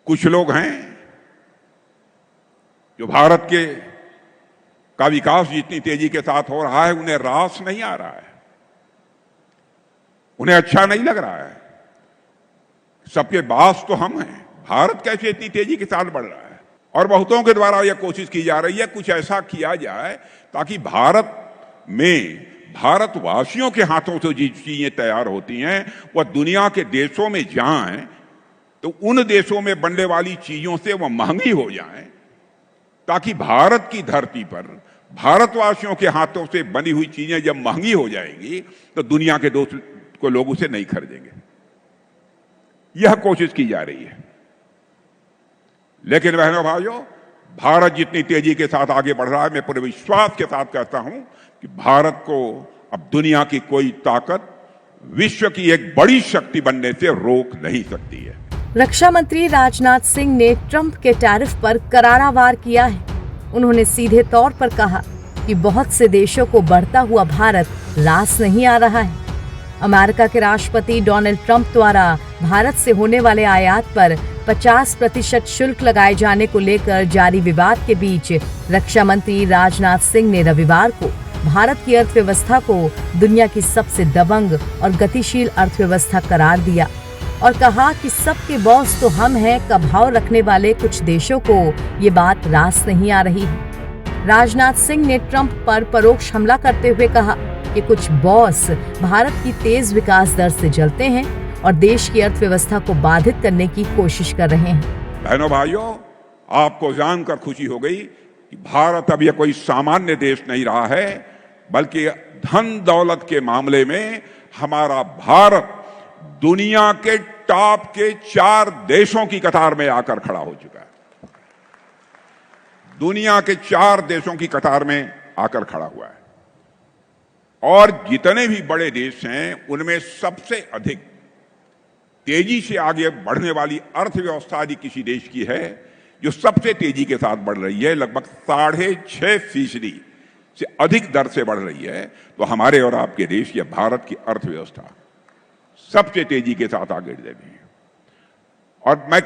कुछ लोग हैं जो भारत का विकास जितनी तेजी के साथ हो रहा है उन्हें रास नहीं आ रहा है, उन्हें अच्छा नहीं लग रहा है। सबके बास तो हम हैं, भारत कैसे इतनी तेजी के साथ बढ़ रहा है। और बहुतों के द्वारा यह कोशिश की जा रही है कुछ ऐसा किया जाए ताकि भारत में भारतवासियों के हाथों से जो चीजें तैयार होती हैं वह दुनिया के देशों में जाएं तो उन देशों में बनने वाली चीजों से वह महंगी हो जाएं, ताकि भारत की धरती पर भारतवासियों के हाथों से बनी हुई चीजें जब महंगी हो जाएंगी तो दुनिया के दोस्त को लोग उसे नहीं खरीदेंगे। यह कोशिश की जा रही है। लेकिन बहनों भाइयों, भारत जितनी तेजी के साथ आगे बढ़ रहा है, मैं पूरे विश्वास के साथ कहता हूं कि भारत को अब दुनिया की कोई ताकत विश्व की एक बड़ी शक्ति बनने से रोक नहीं सकती है। रक्षा मंत्री राजनाथ सिंह ने ट्रंप के टैरिफ पर करारा वार किया है। उन्होंने सीधे तौर पर कहा कि बहुत से देशों को बढ़ता हुआ भारत रास नहीं आ रहा है। अमेरिका के राष्ट्रपति डोनाल्ड ट्रंप द्वारा भारत से होने वाले आयात पर 50% शुल्क लगाए जाने को लेकर जारी विवाद के बीच रक्षा मंत्री राजनाथ सिंह ने रविवार को भारत की अर्थव्यवस्था को दुनिया की सबसे दबंग और गतिशील अर्थव्यवस्था करार दिया और कहा कि सबके बॉस तो हम हैं का भाव रखने वाले कुछ देशों को ये बात रास नहीं आ रही है। राजनाथ सिंह ने ट्रंप पर परोक्ष हमला करते हुए कहा कि कुछ बॉस भारत की तेज विकास दर से जलते हैं और देश की अर्थव्यवस्था को बाधित करने की कोशिश कर रहे हैं। बहनों भाइयों, आपको जानकर खुशी हो गई कि भारत अब यह कोई सामान्य देश नहीं रहा है, बल्कि धन दौलत के मामले में हमारा भारत दुनिया के टॉप के 4 देशों की कतार में आकर खड़ा हो चुका है। दुनिया के 4 देशों की कतार में आकर खड़ा हुआ है। और जितने भी बड़े देश हैं उनमें सबसे अधिक तेजी से आगे बढ़ने वाली अर्थव्यवस्था यदि किसी देश की है जो सबसे तेजी के साथ बढ़ रही है, लगभग 6.5% से अधिक दर से बढ़ रही है, तो हमारे और आपके देश या भारत की अर्थव्यवस्था सबसे तेजी के साथ आगे बढ़ रही है। और मैं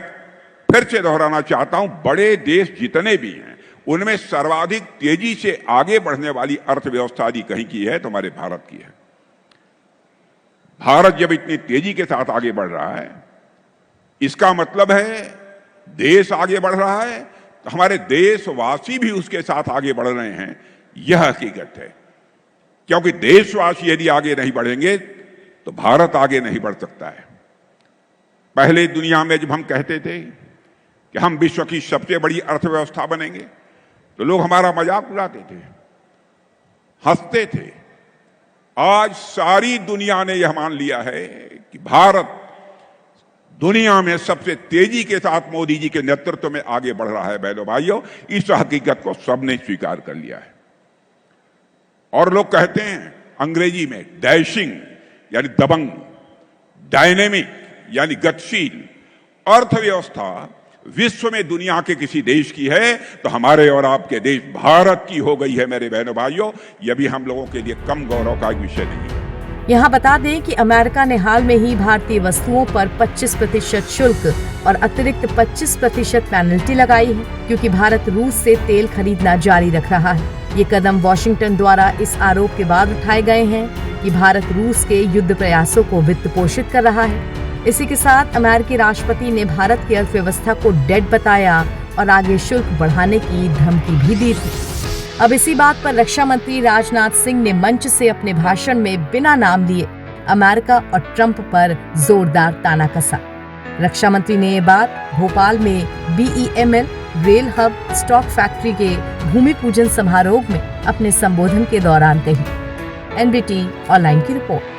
फिर से दोहराना चाहता हूं, बड़े देश जितने भी हैं उनमें सर्वाधिक तेजी से आगे बढ़ने वाली अर्थव्यवस्था यदि कहीं की है तो हमारे भारत की है। भारत जब इतनी तेजी के साथ आगे बढ़ रहा है, इसका मतलब है देश आगे बढ़ रहा है तो हमारे देशवासी भी उसके साथ आगे बढ़ रहे हैं। यह हकीकत है, क्योंकि देशवासी यदि आगे नहीं बढ़ेंगे तो भारत आगे नहीं बढ़ सकता है। पहले दुनिया में जब हम कहते थे कि हम विश्व की सबसे बड़ी अर्थव्यवस्था बनेंगे तो लोग हमारा मजाक उड़ाते थे, हंसते थे। आज सारी दुनिया ने यह मान लिया है कि भारत दुनिया में सबसे तेजी के साथ मोदी जी के नेतृत्व में आगे बढ़ रहा है। बहनों भाइयों, इस हकीकत को सबने स्वीकार कर लिया है। और लोग कहते हैं अंग्रेजी में डैशिंग यानी दबंग, डायनेमिक यानी गतिशील अर्थव्यवस्था विश्व में दुनिया के किसी देश की है तो हमारे और आपके देश भारत की हो गई है। मेरे बहनों भाइयों, यह भी हम लोगों के लिए कम गौरव का विषय नहीं है। यहाँ बता दें कि अमेरिका ने हाल में ही भारतीय वस्तुओं पर 25% शुल्क और अतिरिक्त 25% पेनल्टी लगाई है, क्योंकि भारत रूस से तेल खरीदना जारी रख रहा है। ये कदम वॉशिंगटन द्वारा इस आरोप के बाद उठाए गए हैं कि भारत रूस के युद्ध प्रयासों को वित्त पोषित कर रहा है। इसी के साथ अमेरिकी राष्ट्रपति ने भारत की अर्थव्यवस्था को डेड बताया और आगे शुल्क बढ़ाने की धमकी भी दी थी। अब इसी बात पर रक्षा मंत्री राजनाथ सिंह ने मंच से अपने भाषण में बिना नाम लिए अमेरिका और ट्रंप पर जोरदार ताना कसा। रक्षा मंत्री ने ये बात भोपाल में BEML rail hub stock factory के भूमि पूजन समारोह में अपने संबोधन के दौरान कही। NBT ऑनलाइन की रिपोर्ट।